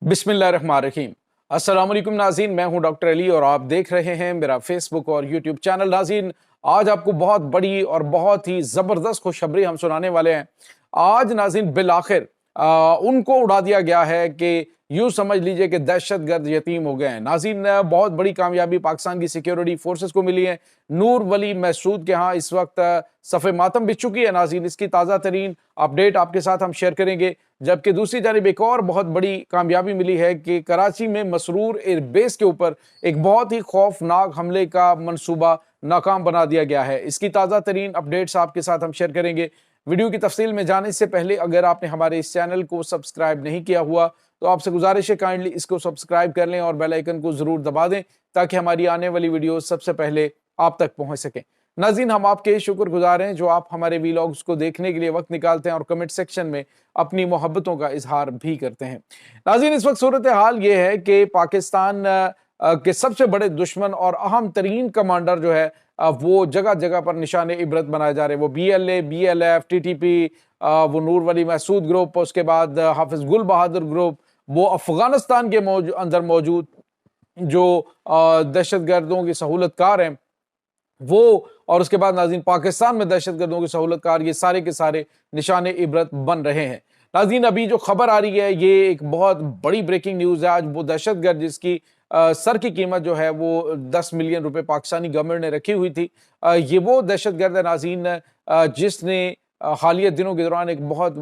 बिस्मिल्लाहिर्रहमानिर्रहीम। अस्सलाम वालेकुम नाज़रीन, मैं हूं डॉक्टर अली और आप देख रहे हैं मेरा फेसबुक और यूट्यूब चैनल। नाज़रीन, आज आपको बहुत बड़ी और बहुत ही ज़बरदस्त खुशखबरी हम सुनाने वाले हैं। आज नाज़रीन बिल आखिर उनको उड़ा दिया गया है कि यूं समझ लीजिए कि दहशतगर्द यतीम हो गए हैं। नाज़रीन, बहुत बड़ी कामयाबी पाकिस्तान की सिक्योरिटी फोर्सेस को मिली है। नूर वली महसूद के यहाँ इस वक्त सफ़े मातम बिछ चुकी है। नाज़रीन, इसकी ताज़ा तरीन अपडेट आपके साथ हम शेयर करेंगे। जबकि दूसरी जानिब एक और बहुत बड़ी कामयाबी मिली है कि कराची में मसरूर एयरबेस के ऊपर एक बहुत ही खौफनाक हमले का मंसूबा नाकाम बना दिया गया है। इसकी ताज़ा तरीन अपडेट्स आपके साथ हम शेयर करेंगे। वीडियो की तफसील में जाने से पहले अगर आपने हमारे इस चैनल को सब्सक्राइब नहीं किया हुआ तो आपसे गुजारिश है काइंडली इसको सब्सक्राइब कर लें और बेल आइकन को ज़रूर दबा दें ताकि हमारी आने वाली वीडियो सबसे पहले आप तक पहुंच सकें। नाज़रीन, हम आपके शुक्रगुजार हैं जो आप हमारे वीलॉग्स को देखने के लिए वक्त निकालते हैं और कमेंट सेक्शन में अपनी मोहब्बतों का इजहार भी करते हैं। नाज़रीन, इस वक्त सूरत हाल ये है कि पाकिस्तान के सबसे बड़े दुश्मन और अहम तरीन कमांडर जो है वो जगह जगह पर निशान इबरत बनाए जा रहे हैं। वो BLA, BLF, TTP, वो नूर वली महसूद ग्रुप, उसके बाद हाफिज गुल बहादुर ग्रुप, वो अफगानिस्तान के अंदर मौजूद जो दहशतगर्दों की सहूलतकार हैं वो, और उसके बाद नाज़रीन पाकिस्तान में दहशतगर्दों की सहूलतकार, ये सारे के सारे निशाने इबरत बन रहे हैं। नाज़रीन, अभी जो खबर आ रही है ये एक बहुत बड़ी ब्रेकिंग न्यूज़ है। आज वो दहशतगर्द जिसकी सर की कीमत जो है वो 10 मिलियन रुपए पाकिस्तानी गवर्नमेंट ने रखी हुई थी, ये वो दहशतगर्द है नाज़रीन जिसने हालिया दिनों के दौरान एक बहुत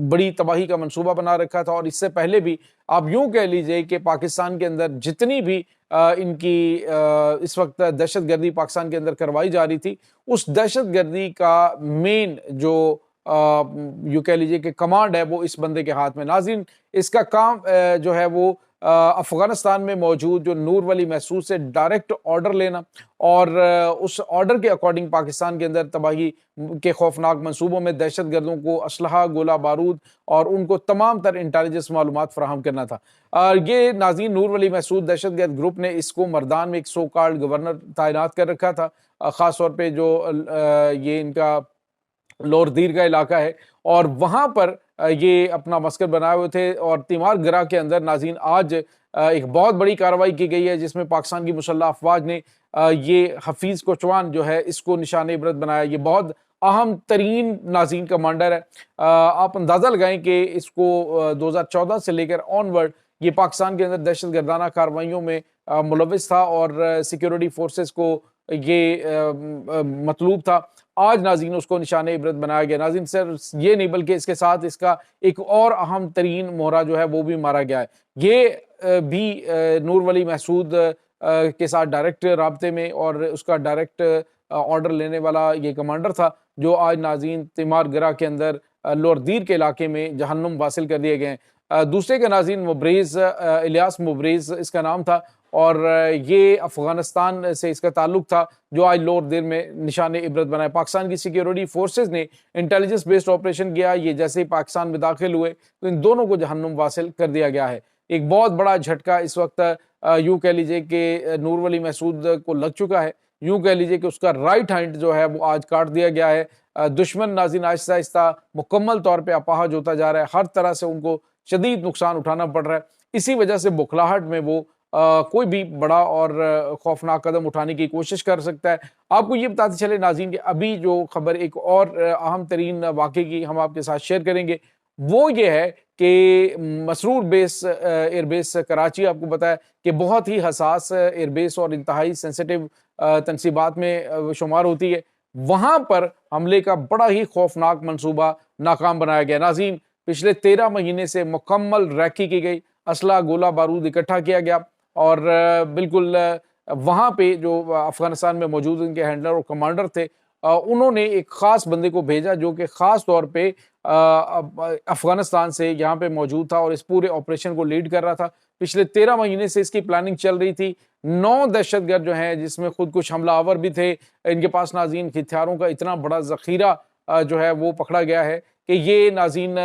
बड़ी तबाही का मंसूबा बना रखा था। और इससे पहले भी आप यूं कह लीजिए कि पाकिस्तान के अंदर जितनी भी इनकी इस वक्त दहशतगर्दी पाकिस्तान के अंदर करवाई जा रही थी, उस दहशतगर्दी का मेन जो यूं कह लीजिए कि कमांड है वो इस बंदे के हाथ में। नाज़रीन, इसका काम जो है वो अफगानिस्तान में मौजूद जो नूर वली महसूद से डायरेक्ट ऑर्डर लेना और उस ऑर्डर के अकॉर्डिंग पाकिस्तान के अंदर तबाही के खौफनाक मंसूबों में दहशतगर्दों को असलहा, गोला बारूद और उनको तमाम तर इंटेलिजेंस मालूमात फराहम करना था। ये नाज़रीन नूर वली महसूद दहशतगर्द ग्रुप ने इसको मर्दान में एक सो कॉल्ड गवर्नर तैनात कर रखा था। ख़ास तौर पर जो ये इनका लोअर दीर का इलाका है और वहां पर ये अपना मस्कर बनाए हुए थे। और तिमार गरा के अंदर नाज़रीन आज एक बहुत बड़ी कार्रवाई की गई है जिसमें पाकिस्तान की मुसल्लह अफवाज ने ये हफीज कोचवान जो है इसको निशाने इबरत बनाया। ये बहुत अहम तरीन नाज़रीन कमांडर है। आप अंदाज़ा लगाएं कि इसको 2014 से लेकर ऑनवर्ड ये पाकिस्तान के अंदर दहशत गर्दाना कार्रवाइयों में मुलविस था और सिक्योरिटी फोर्सेस को ये मतलूब था। आज नाज़रीन उसको निशाने इबरत बनाया गया। नाज़रीन, सिर्फ ये नहीं बल्कि इसके साथ इसका एक और अहम तरीन मोहरा जो है वो भी मारा गया है। ये भी नूर वली महसूद के साथ डायरेक्ट राब्ते में और उसका डायरेक्ट ऑर्डर लेने वाला ये कमांडर था जो आज नाज़रीन तिमार गरा के अंदर लोअर दीर के इलाके में जहन्नुम वासिल कर दिए गए हैं। दूसरे का नाज़रीन मुबरेज़, इलियास मुबरेज़ इसका नाम था और ये अफगानिस्तान से इसका ताल्लुक था जो आज लोअर दीर में निशाने इबरत बनाए। पाकिस्तान की सिक्योरिटी फोर्सेस ने इंटेलिजेंस बेस्ड ऑपरेशन किया। ये जैसे ही पाकिस्तान में दाखिल हुए तो इन दोनों को जहन्नुम वासिल कर दिया गया है। एक बहुत बड़ा झटका इस वक्त यूं कह लीजिए कि नूर वली महसूद को लग चुका है। यूं कह लीजिए कि उसका राइट हैंड जो है वो आज काट दिया गया है। दुश्मन नाज़रीन आहिस्ता आहिस्ता मुकम्मल तौर पर अपाहज होता जा रहा है। हर तरह से उनको शदीद नुकसान उठाना पड़ रहा है। इसी वजह से बुखलाहट में वो कोई भी बड़ा और खौफनाक कदम उठाने की कोशिश कर सकता है। आपको ये बताते चले नाज़रीन कि अभी जो खबर एक और अहम तरीन वाक़े की हम आपके साथ शेयर करेंगे वो ये है कि मसरूर बेस एयरबेस कराची, आपको पता है कि बहुत ही हसास एयरबेस और इंतहाई सेंसिटिव तनसीबात में शुमार होती है। वहाँ पर हमले का बड़ा ही खौफनाक मंसूबा नाकाम बनाया गया। नाज़रीन, पिछले 13 महीने से मुकम्मल रैकी की गई, असला गोला बारूद इकट्ठा किया गया और बिल्कुल वहाँ पे जो अफगानिस्तान में मौजूद उनके हैंडलर और कमांडर थे उन्होंने एक ख़ास बंदे को भेजा जो कि ख़ास तौर पे अफगानिस्तान से यहाँ पे मौजूद था और इस पूरे ऑपरेशन को लीड कर रहा था। पिछले 13 महीने से इसकी प्लानिंग चल रही थी। 9 दहशतगर्द जो हैं जिसमें खुद कुछ हमलावर भी थे। इनके पास नाज़रीन हथियारों का इतना बड़ा ज़ख़ीरा जो है वो पकड़ा गया है कि ये नाज़रीन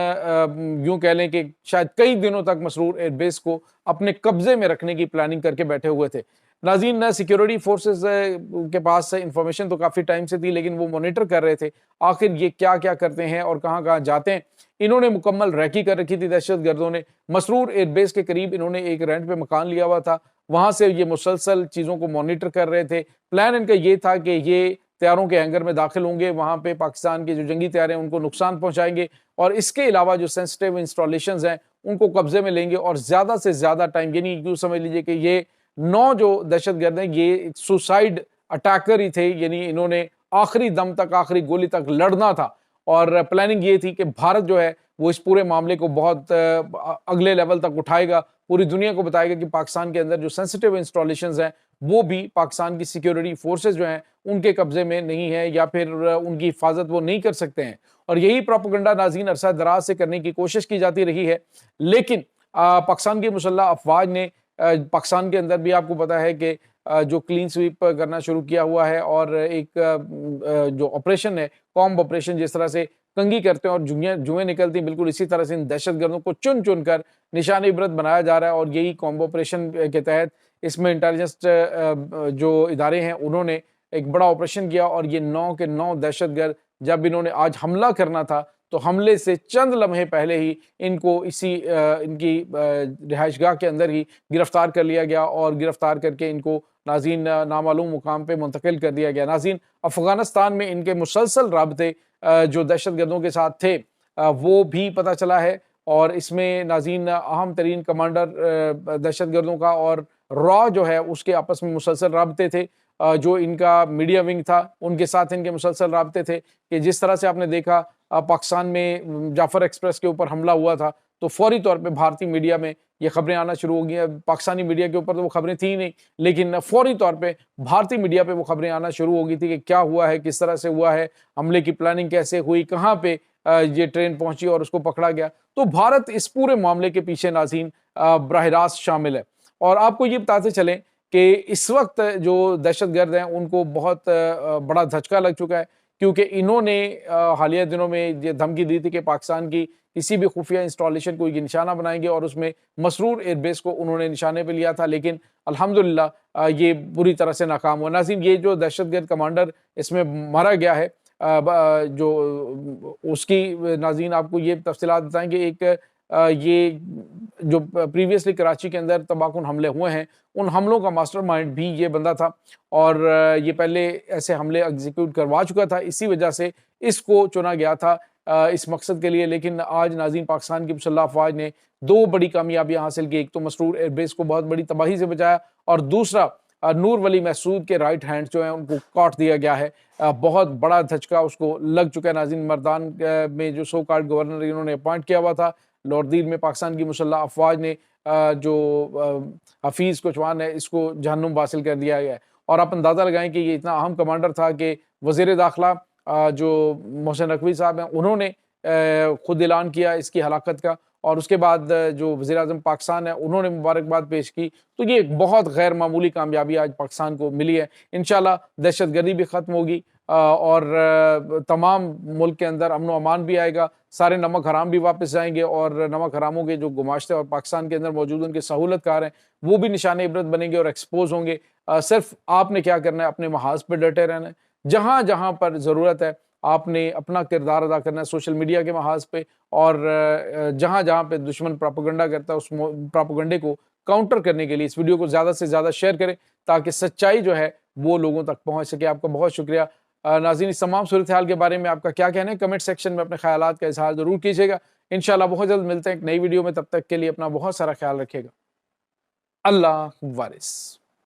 यूं कह लें कि शायद कई दिनों तक मसरूर एयरबेस को अपने कब्जे में रखने की प्लानिंग करके बैठे हुए थे। नाज़रीन, सिक्योरिटी फोर्सेस के पास इंफॉर्मेशन तो काफ़ी टाइम से थी, लेकिन वो मॉनिटर कर रहे थे आखिर ये क्या क्या करते हैं और कहाँ कहाँ जाते हैं। इन्होंने मुकम्मल रैकी कर रखी थी दहशत गर्दों ने। मसरूर एयरबेस के करीब इन्होंने एक रेंट पे मकान लिया हुआ था, वहां से ये मुसलसल चीज़ों को मॉनिटर कर रहे थे। प्लान इनका ये था कि ये तैयारों के हैंगर में दाखिल होंगे, वहां पे पाकिस्तान के जो जंगी तैयारे हैं उनको नुकसान पहुंचाएंगे और इसके अलावा जो सेंसिटिव इंस्टॉलेशंस हैं उनको कब्जे में लेंगे और ज्यादा से ज्यादा टाइम, यानी यूं समझ लीजिए कि ये 9 जो दहशतगर्द हैं ये सुसाइड अटैकर ही थे, यानी इन्होंने आखिरी दम तक, आखिरी गोली तक लड़ना था। और प्लानिंग ये थी कि भारत जो है वो इस पूरे मामले को बहुत अगले लेवल तक उठाएगा, पूरी दुनिया को बताएगा कि पाकिस्तान के अंदर जो सेंसिटिव इंस्टॉलेशंस हैं वो भी पाकिस्तान की सिक्योरिटी फोर्सेस जो हैं उनके कब्जे में नहीं है या फिर उनकी हिफाजत वो नहीं कर सकते हैं। और यही प्रोपेगेंडा नाज़रीन अरसा दराज से करने की कोशिश की जाती रही है, लेकिन पाकिस्तान की मुसल्लह अफवाज ने पाकिस्तान के अंदर भी आपको पता है कि जो क्लीन स्वीप करना शुरू किया हुआ है और एक जो ऑपरेशन है, कॉम्ब ऑपरेशन, जिस तरह से कंघी करते हैं और जुएं निकलती हैं, बिल्कुल इसी तरह से इन दहशतगर्दों को चुन चुन कर निशाने इबरत बनाया जा रहा है। और यही कॉम्ब ऑपरेशन के तहत इसमें इंटेलिजेंस जो इदारे हैं उन्होंने एक बड़ा ऑपरेशन किया और ये 9 के 9 दहशतगर्द, जब इन्होंने आज हमला करना था तो हमले से चंद लम्हे पहले ही इनको इनकी रिहाइशगाह के अंदर ही गिरफ्तार कर लिया गया और गिरफ्तार करके इनको नाज़रीन नामालूम मुकाम पे मुंतकिल कर दिया गया। नाज़रीन, अफगानिस्तान में इनके मुसलसल राबते जो दहशतगर्दों के साथ थे वो भी पता चला है और इसमें नाज़रीन अहम तरीन कमांडर दहशतगर्दों का और रॉ जो है उसके आपस में मुसलसल राबते थे। जो इनका मीडिया विंग था उनके साथ इनके मुसलसल राबते थे कि जिस तरह से आपने देखा पाकिस्तान में जाफर एक्सप्रेस के ऊपर हमला हुआ था तो फौरी तौर पे भारतीय मीडिया में ये खबरें आना शुरू हो गई। पाकिस्तानी मीडिया के ऊपर तो वो खबरें थी ही नहीं, लेकिन फौरी तौर पे भारतीय मीडिया पे वो खबरें आना शुरू हो गई थी कि क्या हुआ है, किस तरह से हुआ है, हमले की प्लानिंग कैसे हुई, कहाँ पे ये ट्रेन पहुंची और उसको पकड़ा गया। तो भारत इस पूरे मामले के पीछे नाज़रीन बराह रास्त शामिल है। और आपको ये बताते चलें कि इस वक्त जो दहशतगर्द हैं उनको बहुत बड़ा धचका लग चुका है, क्योंकि इन्होंने हालिया दिनों में ये धमकी दी थी कि पाकिस्तान की किसी भी खुफिया इंस्टॉलेशन को ये निशाना बनाएंगे और उसमें मसरूर एयरबेस को उन्होंने निशाने पे लिया था, लेकिन अल्हम्दुलिल्लाह ये बुरी तरह से नाकाम हुआ। नाज़रीन, ये जो दहशतगर्द कमांडर इसमें मारा गया है जो उसकी नाज़रीन आपको ये तफसीलात बताएं कि एक ये जो प्रीवियसली कराची के अंदर तबाहकुन हमले हुए हैं उन हमलों का मास्टरमाइंड भी ये बंदा था और ये पहले ऐसे हमले एग्जीक्यूट करवा चुका था, इसी वजह से इसको चुना गया था इस मकसद के लिए। लेकिन आज नाज़रीन पाकिस्तान की मुसल्लह अफवाज ने 2 बड़ी कामयाबियां हासिल की। एक तो मसरूर एयरबेस को बहुत बड़ी तबाही से बचाया और दूसरा नूर वली महसूद के राइट हैंड जो है उनको काट दिया गया है। बहुत बड़ा धचका उसको लग चुका है। नाज़रीन, मर्दान में जो सो कॉल्ड गवर्नर इन्होंने अपॉइंट किया हुआ था, लॉर्दीन में पाकिस्तान की मुसल्लह अफवाज ने जो हफीज़ कोचवान है इसको जहन्नुम हासिल कर दिया गया है। और आप अंदाज़ा लगाएं कि ये इतना अहम कमांडर था कि वज़ीर दाखिला जो मोहसिन नकवी साहब हैं उन्होंने खुद ऐलान किया इसकी हलाकत का और उसके बाद जो वज़ीर आज़म पाकिस्तान है उन्होंने मुबारकबाद पेश की। तो ये एक बहुत गैर मामूली कामयाबी आज पाकिस्तान को मिली है। इंशाल्लाह दहशतगर्दी भी ख़त्म होगी और तमाम मुल्क के अंदर अमन व अमान भी आएगा, सारे नमक हराम भी वापस जाएंगे और नमक हरामों के जो गुमाश्ते और पाकिस्तान के अंदर मौजूद उनके सहूलतकार हैं वो भी निशाने इबरत बनेंगे और एक्सपोज होंगे। सिर्फ आपने क्या करना है, अपने महाज पर डटे रहना है, जहाँ जहाँ पर ज़रूरत है आपने अपना किरदार अदा करना है सोशल मीडिया के महाज पे और जहाँ जहाँ पे दुश्मन प्रोपेगेंडा करता है उस प्रोपेगेंडे को काउंटर करने के लिए इस वीडियो को ज़्यादा से ज़्यादा शेयर करें ताकि सच्चाई जो है वो लोगों तक पहुँच सके। आपका बहुत शुक्रिया। नाज़रीन, इस तमाम सूरत हाल के बारे में आपका क्या कहना है, कमेंट सेक्शन में अपने ख्यालात का इजहार ज़रूर कीजिएगा। इंशाल्लाह बहुत जल्द मिलते हैं एक नई वीडियो में, तब तक के लिए अपना बहुत सारा ख्याल रखिएगा। अल्लाह वारिस।